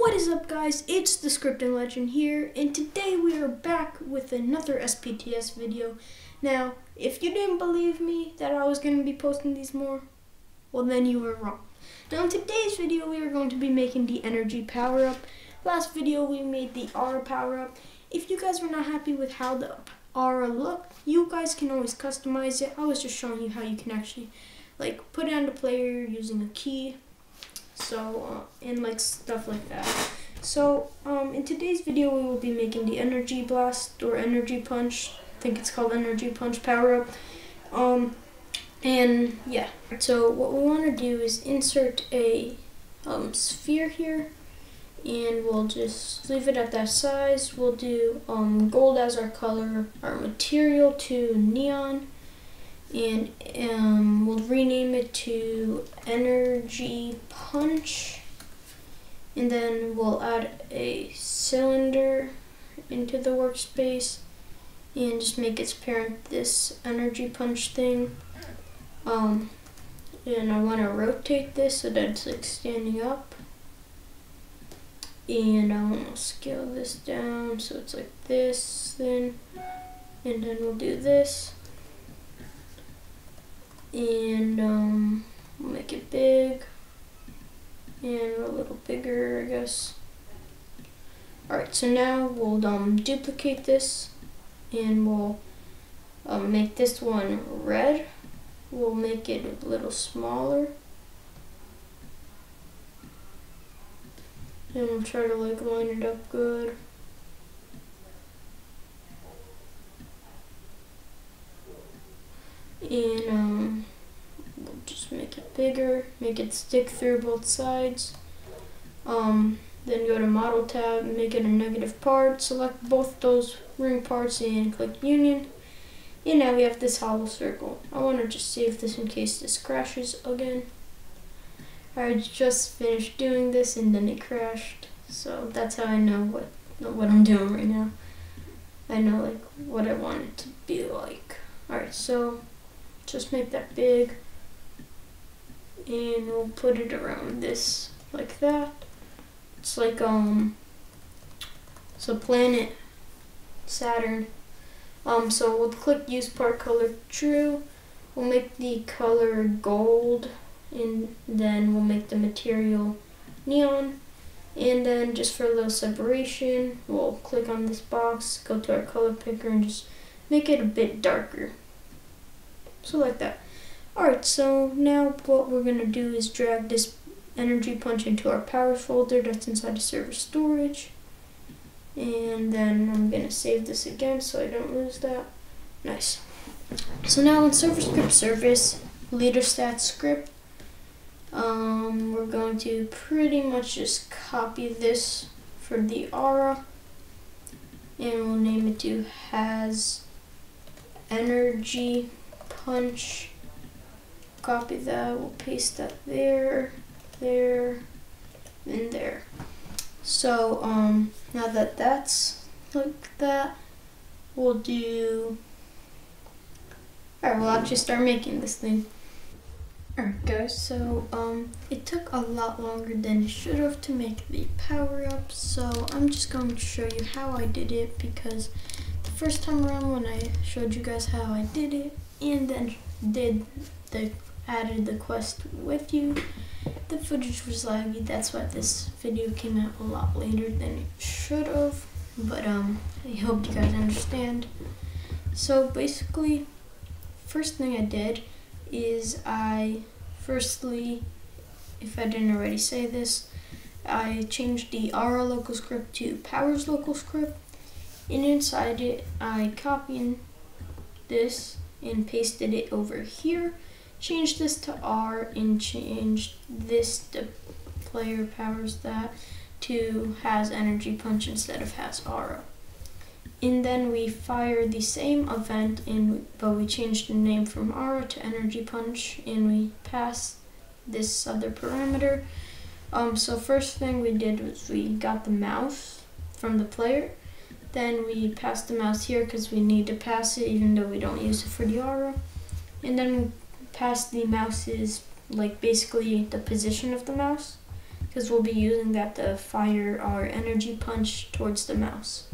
What is up, guys? It's the Scripting Legend here, and today we are back with another SPTS video. Now, if you didn't believe me that I was going to be posting these more, well then you were wrong. Now in today's video we are going to be making the energy power up. Last video we made the aura power up. If you guys were not happy with how the aura looked, you guys can always customize it. I was just showing you how you can actually like put it on the player using a key. So, and like stuff like that. So, in today's video we will be making the energy blast or energy punch. I think it's called energy punch power up. And yeah, so what we want to do is insert a sphere here, and we'll just leave it at that size. We'll do gold as our color, our material to neon, and we'll rename it to energy punch, and then we'll add a cylinder into the workspace and just make its parent this energy punch thing. And I want to rotate this so that it's like standing up, and I want to scale this down so it's like this then, and then we'll do this. And we'll make it big and a little bigger, I guess. Alright, so now we'll duplicate this, and we'll make this one red. We'll make it a little smaller, and we'll try to like line it up good. And we'll just make it bigger, make it stick through both sides. Then go to Model tab, make it a negative part, select both those ring parts and click Union. And now we have this hollow circle. I want to just save this in case this crashes again. I just finished doing this and then it crashed, so that's how I know what I'm doing right now. I know like what I want it to be like. Alright, so just make that big, and we'll put it around this like that. It's like so planet Saturn. So we'll click use part color true. We'll make the color gold, and then we'll make the material neon. And then just for a little separation, we'll click on this box, go to our color picker, and just make it a bit darker. So like that. Alright, so now what we're going to do is drag this energy punch into our powers folder that's inside the server storage. And then I'm going to save this again so I don't lose that. Nice. So now in server script service, leader stat script, we're going to pretty much just copy this for the aura, and we'll name it to has energy punch. Copy that, we'll paste that there, there, and there. So now that that's like that, we'll do, alright, we'll actually start making this thing. Alright guys, so it took a lot longer than it should have to make the power up, so I'm just going to show you how I did it, because the first time around when I showed you guys how I did it and then added the quest with you, the footage was laggy. That's why this video came out a lot later than it should have, but I hope you guys understand. So basically, first thing I did is firstly, if I didn't already say this, I changed the aura local script to powers local script, and inside it I copied this and pasted it over here. Change this to R and change this to player powers that to has energy punch instead of has aura. And then we fire the same event, but we changed the name from aura to energy punch, and we pass this other parameter. So first thing we did was we got the mouse from the player. Then we passed the mouse here because we need to pass it even though we don't use it for the aura. And then we pass the mouse's, like basically the position of the mouse. because we'll be using that to fire our energy punch towards the mouse.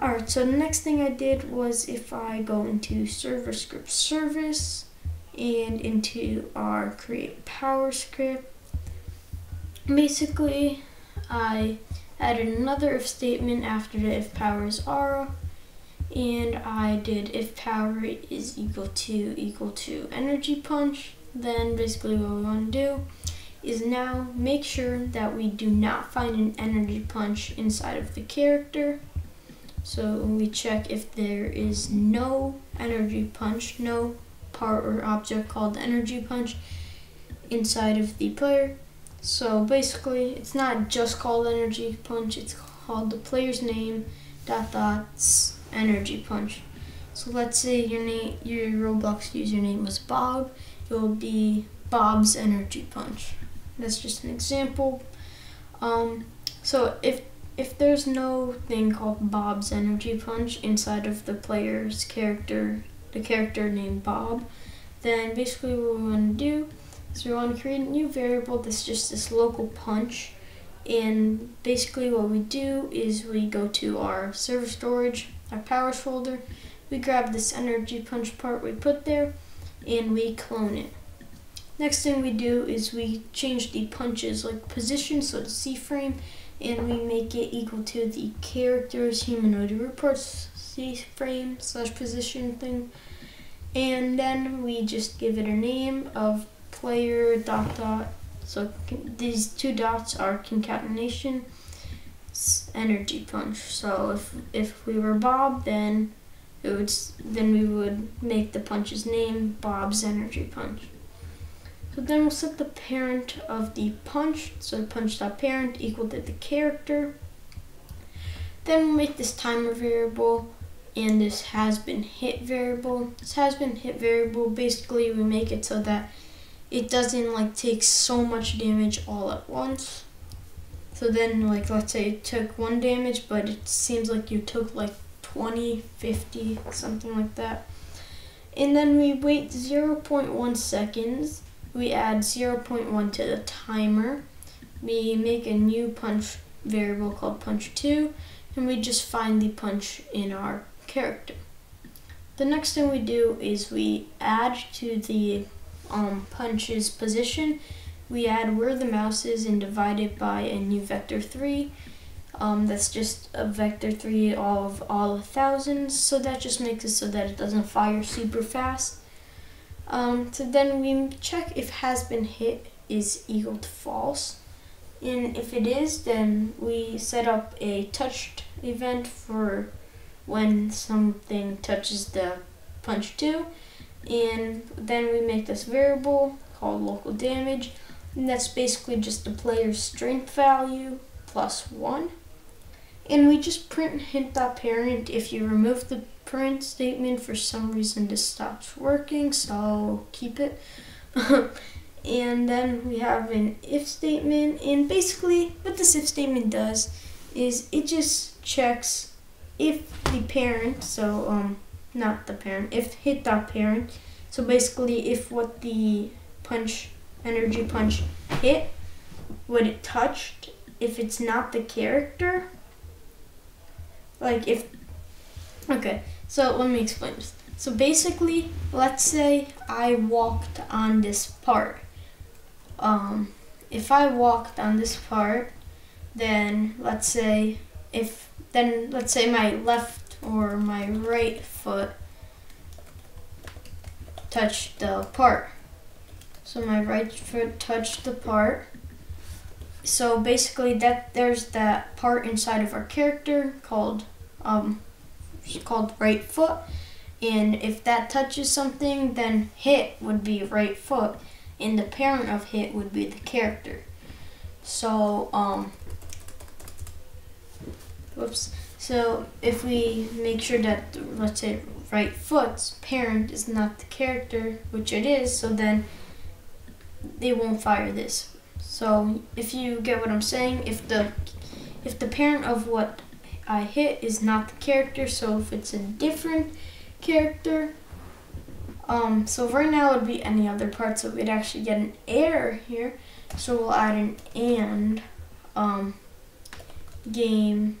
Alright, so the next thing I did was, if I go into server script service and into our create power script, basically I added another if statement after the if power is aura, and I did if power is equal to energy punch. Then basically what we want to do is now make sure that we do not find an energy punch inside of the character. So we check if there is no energy punch, no part or object called energy punch inside of the player. So basically it's not just called energy punch, it's called the player's name .. energy punch. So let's say your Roblox username was Bob, it will be Bob's energy punch. That's just an example. So if there's no thing called Bob's energy punch inside of the player's character, the character named Bob, then basically what we want to do is we want to create a new variable that's just this local punch. And basically what we do is we go to our server storage, our powers folder, we grab this energy punch part we put there, and we clone it. Next thing we do is we change the punches like position, so the C frame, and we make it equal to the character's humanoid reports C frame / position thing. And then we just give it a name of player ... So these two dots are concatenation energy punch. So if we were Bob, then we would make the punch's name Bob's energy punch. So then we'll set the parent of the punch, so punch.parent equal to the character. Then we'll make this timer variable and this has been hit variable. This has been hit variable, basically we make it so that it doesn't like take so much damage all at once. So then like let's say it took 1 damage, but it seems like you took like 20, 50, something like that. And then we wait 0.1 seconds. We add 0.1 to the timer. We make a new punch variable called punch2, and we just find the punch in our character. The next thing we do is we add to the punch's position. We add where the mouse is and divide it by a new vector 3. That's just a vector 3 of all of thousands, so that just makes it so that it doesn't fire super fast. So then we check if has been hit is equal to false, and if it is, then we set up a touched event for when something touches the punch2, and then we make this variable called local damage, and that's basically just the player's strength value plus 1. And we just print hint.parent. If you remove the print statement for some reason this stops working, so keep it. And then we have an if statement, and basically what this if statement does is it just checks if the parent, so not the parent, if hit.parent, so basically if what the energy punch hit, what it touched, if it's not the character, like if, okay, so let me explain this. So basically, let's say I walked on this part. If I walked on this part, then let's say my left or my right foot touched the part. So my right foot touched the part. So basically there's that part inside of our character called right foot, and if that touches something, then hit would be right foot, and the parent of hit would be the character. So so if we make sure that, let's say, right foot's parent is not the character, which it is, so then they won't fire this. So if you get what I'm saying, if the parent of what I hit is not the character, so if it's a different character, so right now it would be any other part, so we'd actually get an error here. So we'll add an and game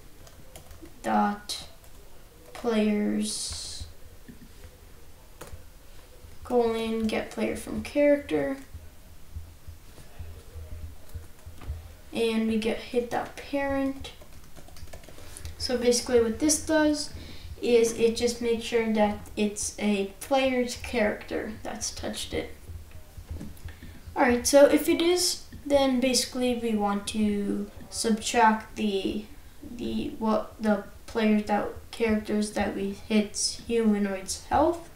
dot players colon get player from character, and we get hit.parent. So basically what this does is it just makes sure that it's a player's character that's touched it. Alright, so if it is, then basically we want to subtract the characters that we hit's humanoid's health,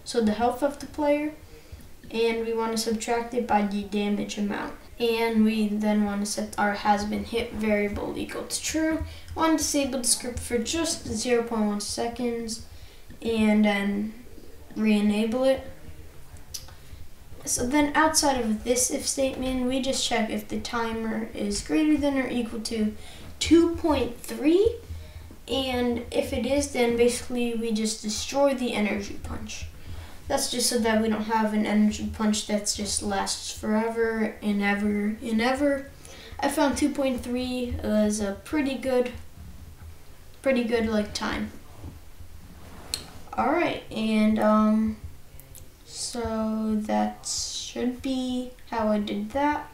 so the health of the player, and we want to subtract it by the damage amount. And we then want to set our has been hit variable equal to true. I want to disable the script for just 0.1 seconds and then re-enable it. So then outside of this if statement, we just check if the timer is greater than or equal to 2.3, and if it is, then basically we just destroy the energy punch. That's just so that we don't have an energy punch that just lasts forever and ever and ever. I found 2.3 was a pretty good like time. Alright, and so that should be how I did that.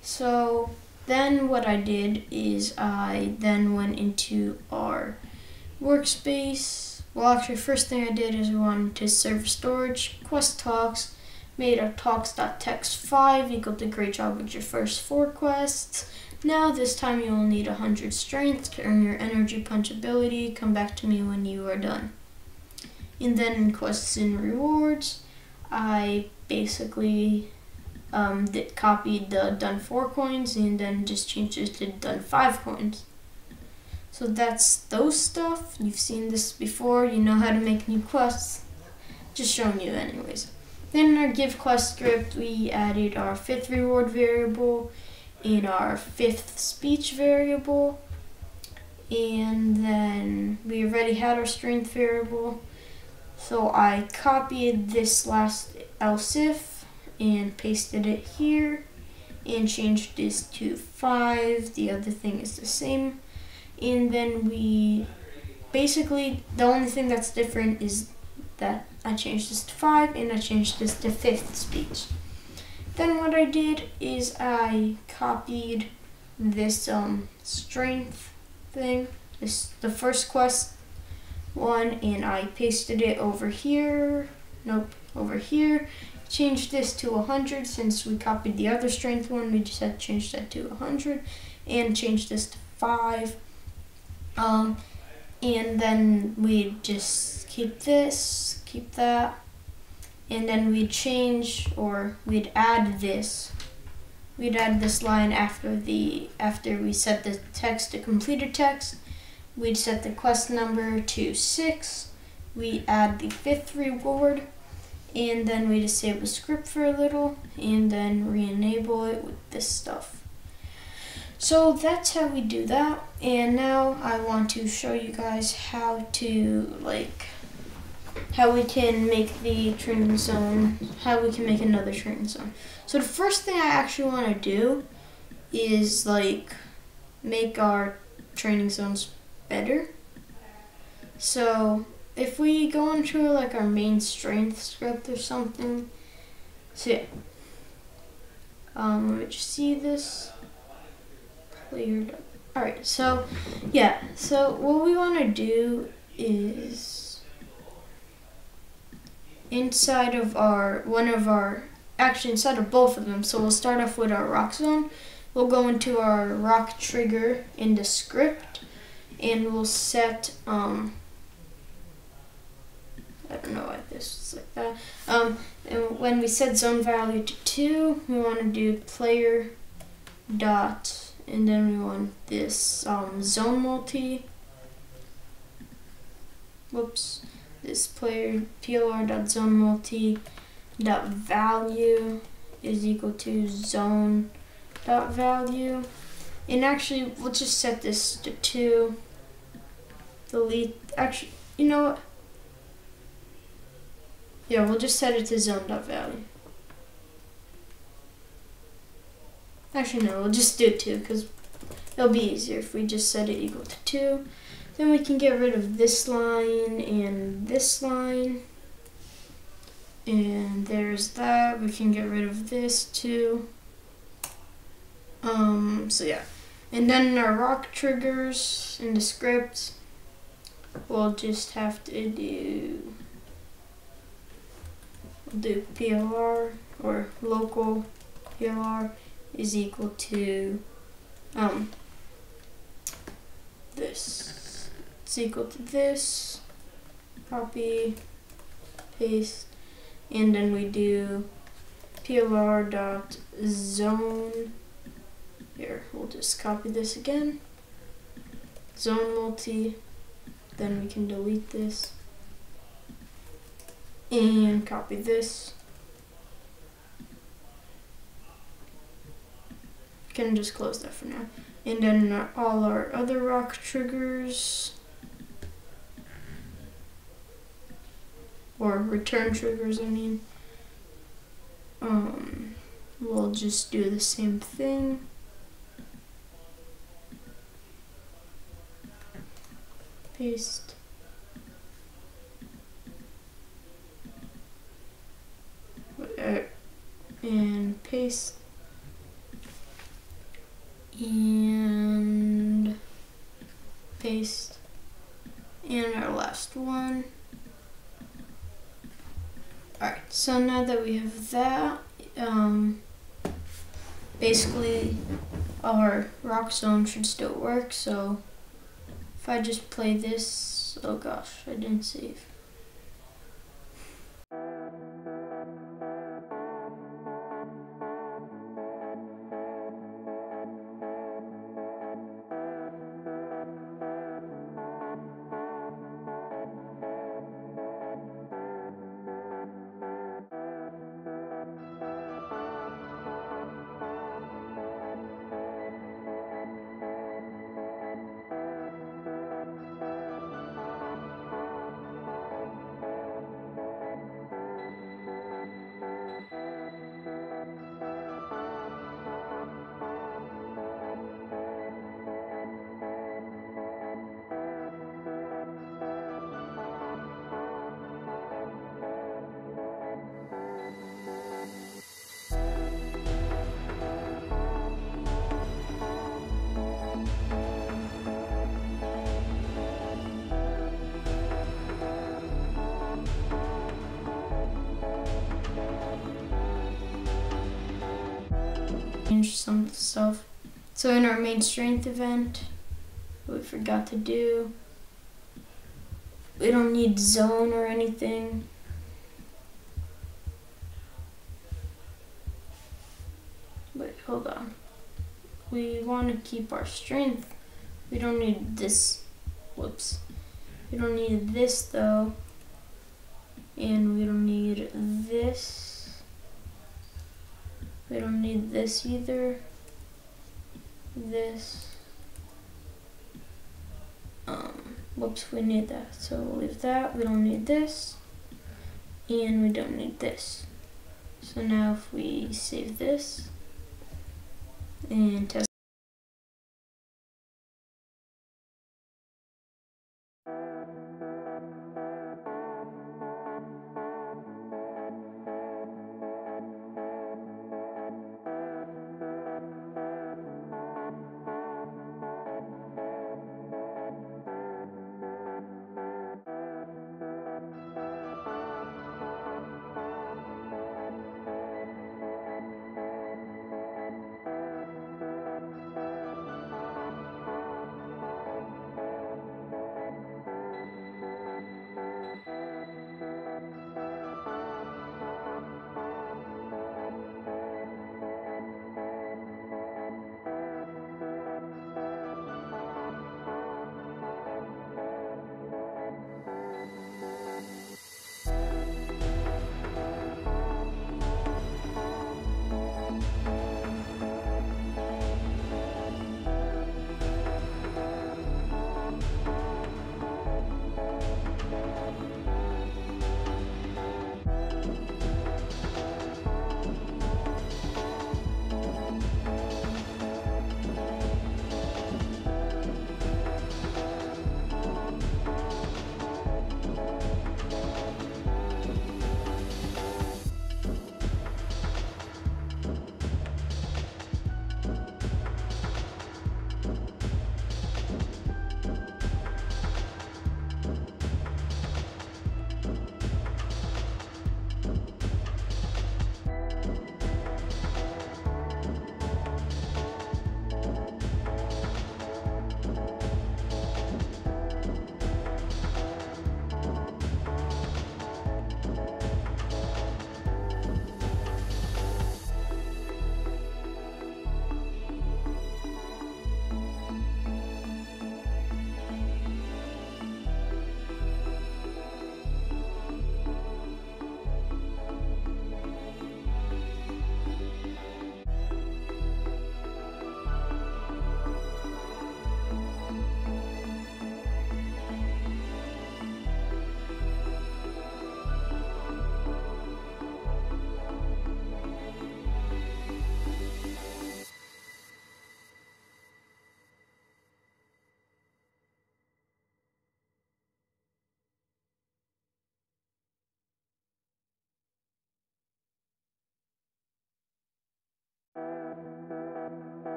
So then what I did is I then went into our workspace. Well, actually, first thing I did is we wanted to serve storage, quest talks, made our talks.text5 equal to great job with your first 4 quests. Now this time you will need 100 strength to earn your energy punch ability. Come back to me when you are done. And then in quests and rewards, I basically copied the done 4 coins and then just changed it to done 5 coins. So that's those stuff. You've seen this before. You know how to make new quests. Just showing you anyways. Then in our give quest script, we added our 5th reward variable and our 5th speech variable. And then we already had our strength variable. So I copied this last else if and pasted it here and changed this to 5. The other thing is the same. And then we basically, the only thing that's different is that I changed this to 5 and I changed this to 5th speech. Then what I did is I copied this strength thing, the first quest one, and I pasted it over here. Nope, over here. Changed this to 100 since we copied the other strength one. We just had to change that to 100 and change this to 5. And then we'd just keep this, keep that, and then we'd change, or we'd add this. We'd add this line after we set the text to completed text. We'd set the quest number to 6. We add the 5th reward, and then we disable the script for a little, and then re-enable it with this stuff. So that's how we do that, and now I want to show you guys how we can make the training zone, how we can make another training zone. So the first thing I actually want to do is make our training zones better. So if we go into our main strength script or something, so yeah, let me just see this. Alright, so yeah, so what we want to do is inside of inside of both of them, so we'll start off with our rock zone. We'll go into our rock trigger in the script and we'll set I don't know why this is like that. And when we set zone value to 2, we want to do player dot, and then we want this zone multi. Whoops. This player plr.zone multi dot value is equal to zone dot value. And actually, we'll just set this to 2. Delete. Actually, you know what? Yeah, we'll just set it to zone dot value. Actually, no, we'll just do 2 because it'll be easier if we just set it equal to 2. Then we can get rid of this line and this line. And there's that. We can get rid of this too. So yeah. And then in our rock triggers in the script, we'll just have to do PLR, or local PLR is equal to this. It's equal to this. Copy, paste, and then we do PLR dot zone. Here, we'll just copy this again. Zone multi. Then we can delete this and copy this. Can just close that for now. And then all our other rock triggers, or return triggers, I mean, we'll just do the same thing. Paste. And paste. And paste. And our last one. Alright, so now that we have that, basically our rock zone should still work. So if I just play this, oh gosh, I didn't save. Change some stuff. So in our main strength event, we forgot to do, we don't need zone or anything. Wait, hold on. We want to keep our strength. We don't need this. Whoops. We don't need this though. And we don't need this. We don't need this either. This. Whoops, we need that. So we'll leave that. We don't need this. And we don't need this. So now if we save this and test.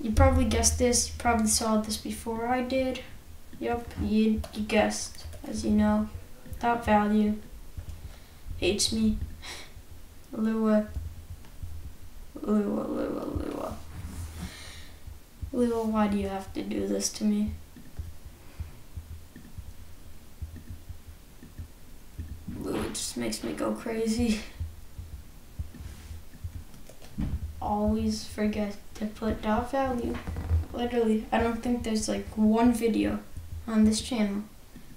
You probably guessed this. You probably saw this before I did. Yep, you guessed. As you know, dot value hates me. Lua. Lua, why do you have to do this to me? Lua just makes me go crazy. Always forget to put dot value. Literally, I don't think there's like one video on this channel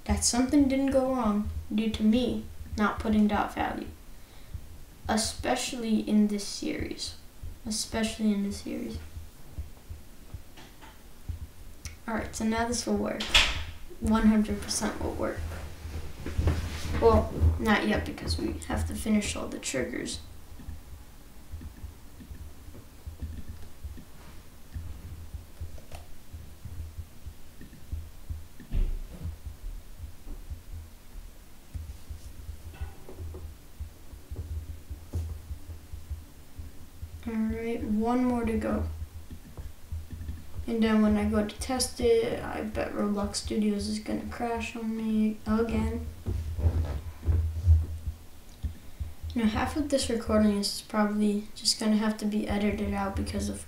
that something didn't go wrong due to me not putting dot value. Especially in this series. Alright, so now this will work. 100% will work. Well, not yet because we have to finish all the triggers. Alright, one more to go. And then when I go to test it, I bet Roblox Studios is gonna crash on me again. Now half of this recording is probably just gonna have to be edited out because of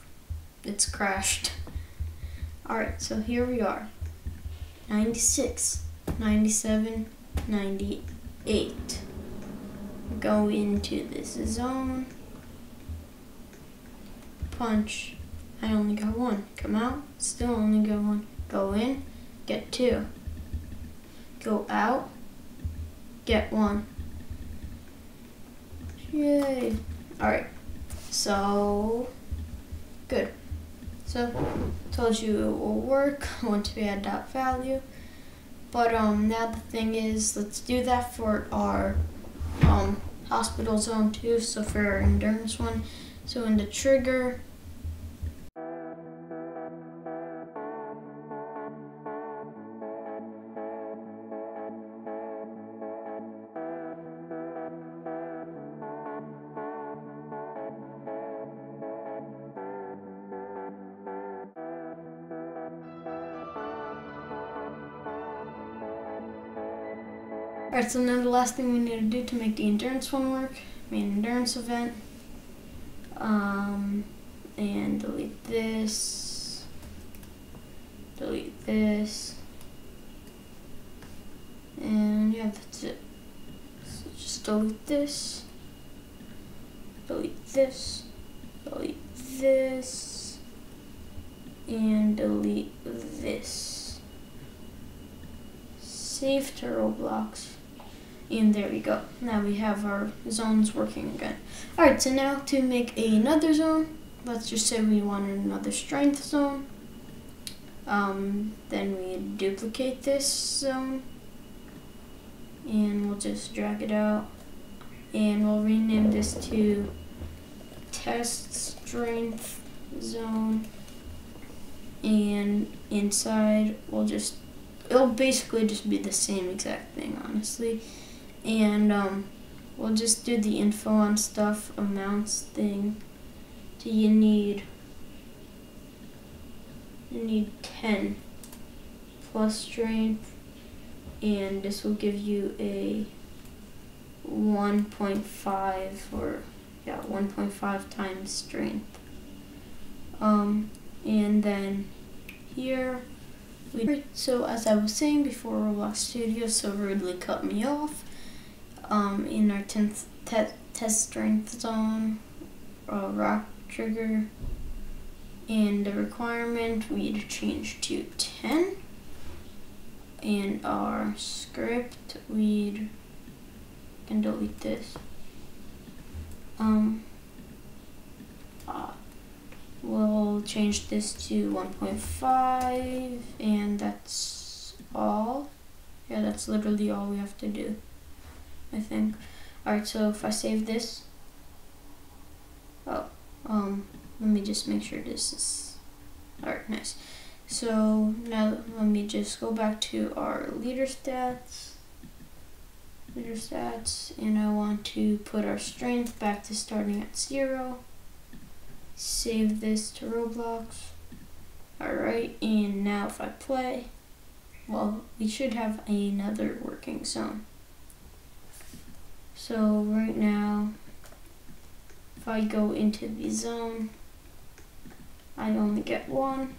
it's crashed. Alright, so here we are. 96, 97, 98. Go into this zone. Punch. I only got one. Come out. Still only got one. Go in. Get two. Go out. Get one. Yay. Alright. So, good. So, told you it will work once we add dot value. But now the thing is, let's do that for our hospital zone too. So for our endurance one. So in the trigger, alright, so now the last thing we need to do to make the endurance one work, endurance event, and delete this, and yeah, that's it. So just delete this, and delete this. Save to Roblox. And there we go. Now we have our zones working again. Alright, so now to make another zone, let's just say we wanted another strength zone. Then we duplicate this zone. And we'll just drag it out. And we'll rename this to test strength zone. And inside it'll basically just be the same exact thing, honestly. And we'll just do the info on stuff, amounts thing. So you need 10 plus strength, and this will give you a 1.5 or 1.5 times strength. And then here so as I was saying before, Roblox Studios so rudely cut me off. In our 10th test strength zone, rock trigger, and the requirement we'd change to 10. And our script we can delete this. We'll change this to 1.5, and that's all. Yeah, that's literally all we have to do, I think. Alright, so if I save this, let me just make sure this is, alright, nice. So now let me just go back to our leader stats, and I want to put our strength back to starting at 0. Save this to Roblox. Alright, and now if I play, well, we should have another working zone. So right now, if I go into the zone, I only get 1.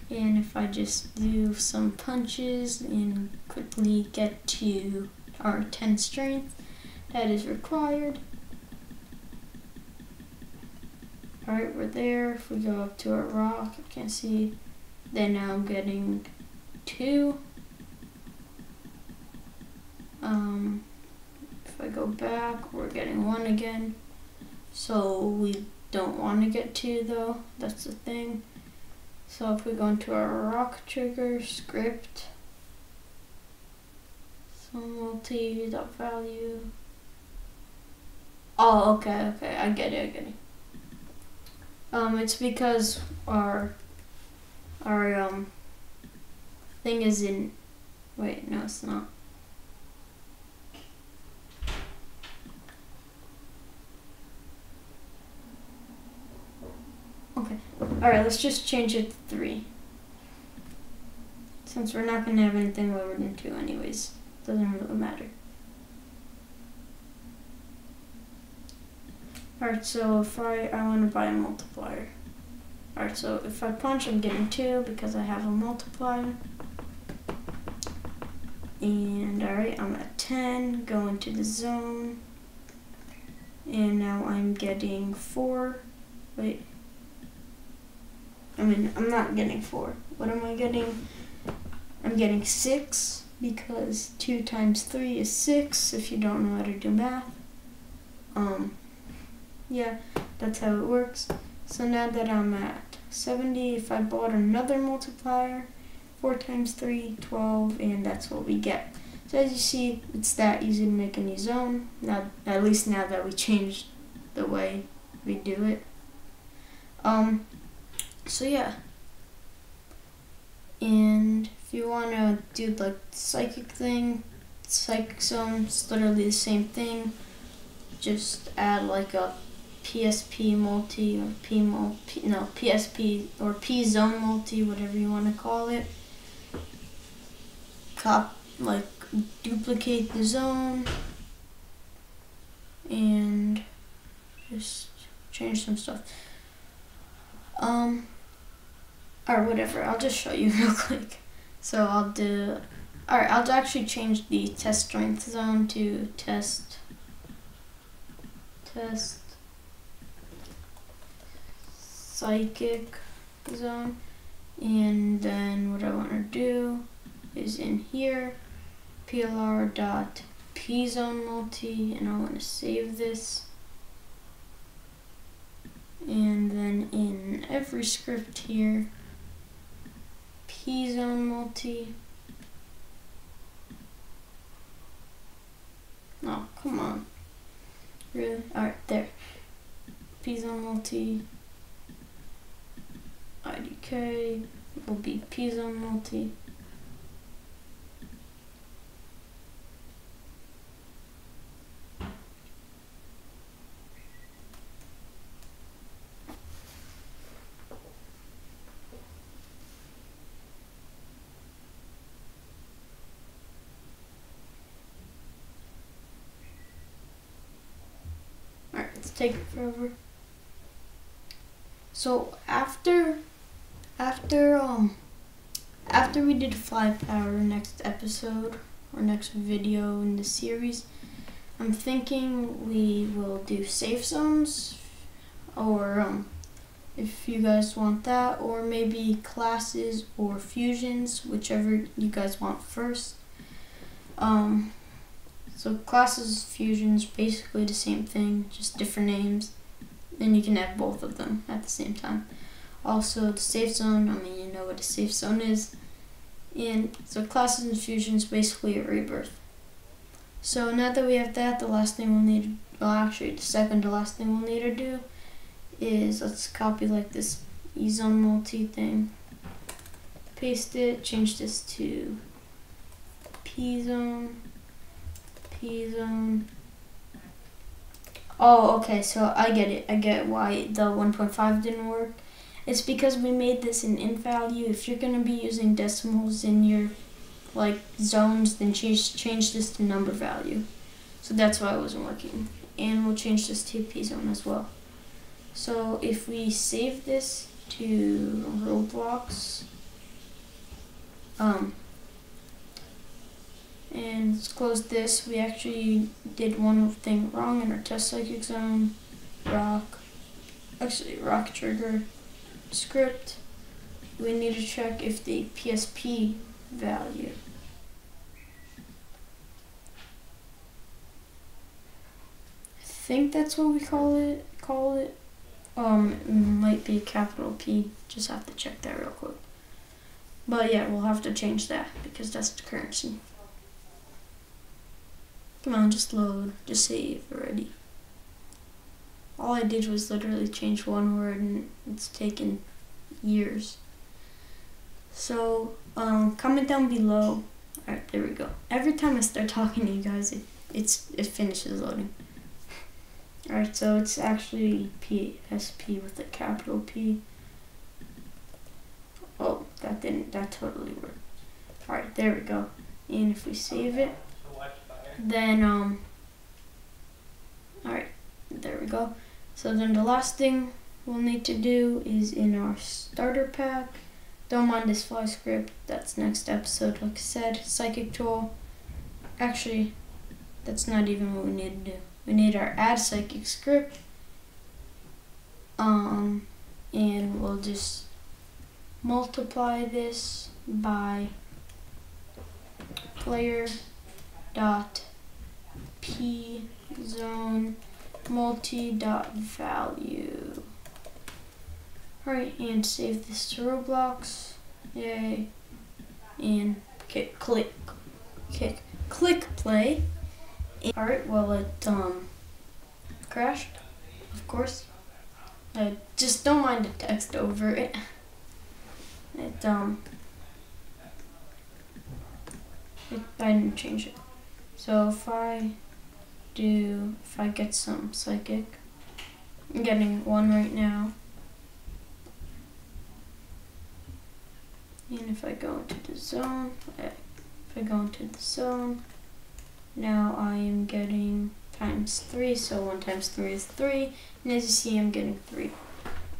And if I just do some punches and quickly get to our 10 strength, that is required. Alright, we're there. If we go up to our rock, I can't see. Then now I'm getting 2. If I go back, we're getting 1 again. So we don't want to get 2 though, that's the thing. So if we go into our rock trigger script, some multi.value. Oh, okay, I get it. It's because our thing is in, wait, no, it's not. Okay, alright, let's just change it to 3. Since we're not going to have anything lower than 2 anyways, doesn't really matter. Alright, so if I want to buy a multiplier. Alright, so if I punch, I'm getting 2 because I have a multiplier. And alright, I'm at 10, go into the zone. And now I'm getting 4. Wait. I'm not getting 4. What am I getting? I'm getting 6 because 2 times 3 is 6 if you don't know how to do math. Yeah, that's how it works. So now that I'm at 70, if I bought another multiplier, 4 times 3, 12, and that's what we get. So as you see, it's that easy to make a new zone. Now, at least now that we changed the way we do it. So yeah, and if you want to do like the psychic thing, psychic zone, it's literally the same thing. Just add like a PSP multi or PSP or P zone multi, whatever you want to call it. Duplicate the zone and just change some stuff. Or whatever, I'll just show you real quick. So alright, I'll actually change the test strength zone to test psychic zone. And then what I want to do is in here, plr.pzone multi, and I want to save this. And then in every script here, pzone multi. Oh, come on. Really? Alright, there. Pzone multi. IDK will be pzone multi. It's taking forever. So after we did 5 power next episode or next video in the series, I'm thinking we will do safe zones, or if you guys want that, or maybe classes or fusions, whichever you guys want first. So classes, fusions, basically the same thing, just different names. And you can have both of them at the same time. Also the safe zone, you know what a safe zone is. And so classes and fusions, basically a rebirth. So now that we have that, the last thing we'll need, well actually the second to last thing we'll need to do is, let's copy like this ezone multi thing. Paste it, change this to pzone. Oh, okay, so I get it. I get why the 1.5 didn't work. It's because we made this an int value. If you're gonna be using decimals in your like zones, then change this to number value. So that's why it wasn't working. And we'll change this to p zone as well. So if we save this to Roblox, and let's close this. We actually did one thing wrong in our test psychic zone. Rock trigger script. We need to check if the PSP value I think that's what we call it. It might be a capital P. Just have to check that real quick. But yeah, we'll have to change that because that's the currency. Come on, just load. Just save already. All I did was literally change one word and it's taken years. So, comment down below. Alright, there we go. Every time I start talking to you guys, it finishes loading. Alright, so it's actually PSP with a capital P. Oh, that totally worked. Alright, there we go. And if we save it, then, alright, there we go. So then the last thing we'll need to do is in our starter pack. Don't mind this fly script, that's next episode. Like I said, psychic tool. Actually, that's not even what we need to do. We need our add psychic script. And we'll just multiply this by player dot p zone multi dot value. Alright, and save this to Roblox. Yay. And click play. Alright, well it crashed, of course. I just don't mind the text over it. I didn't change it. So if I get some psychic, I'm getting 1 right now. And if I go into the zone, now I am getting ×3, so 1 times 3 is 3, and as you see I'm getting 3.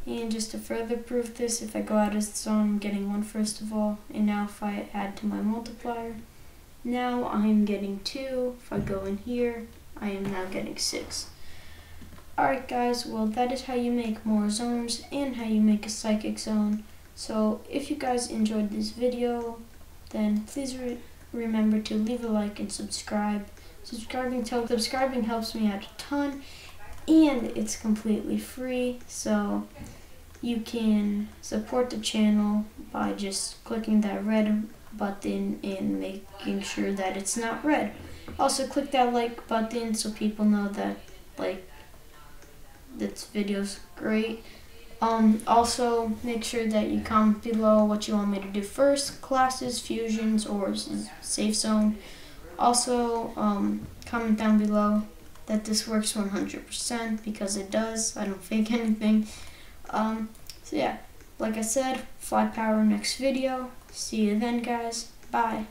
And just to further prove this, if I go out of the zone, I'm getting 1 first of all, and now if I add to my multiplier, now I'm getting 2. If I go in here, I am now getting 6. Alright guys, well that is how you make more zones and how you make a psychic zone. So if you guys enjoyed this video, then please remember to leave a like and subscribe. Subscribing helps me out a ton, and it's completely free, so you can support the channel by just clicking that red button and making sure that it's not red. Also click that like button so people know that this video's great. Also make sure that you comment below what you want me to do first, classes, fusions, or safe zone. Also comment down below that this works 100% because it does. I don't fake anything. So yeah, like I said, fly power next video. See you then guys. Bye.